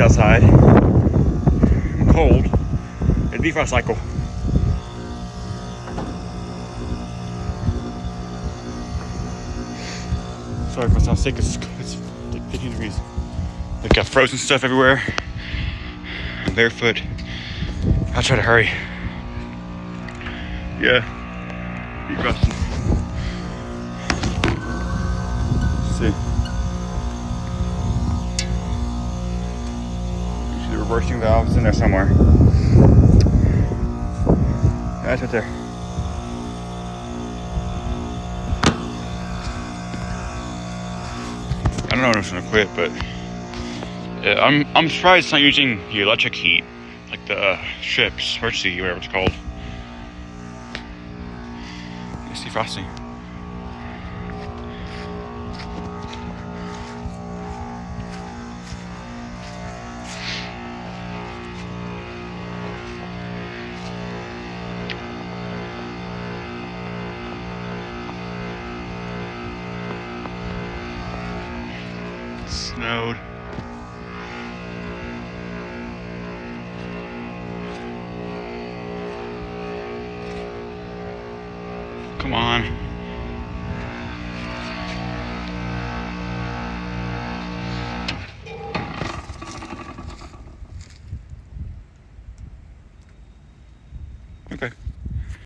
outside. I'm cold. It's a defrost cycle. Sorry if I sound sick. It's like 15 degrees. Like got frozen stuff everywhere. I'm barefoot. I'll try to hurry. Yeah. Defrosting. See. You see the reversing valves in there somewhere. That's right there. I don't know when it's gonna quit, but yeah, I'm surprised it's not using the electric heat, like the ship's emergency, whatever it's called. It's defrosting. Snowed.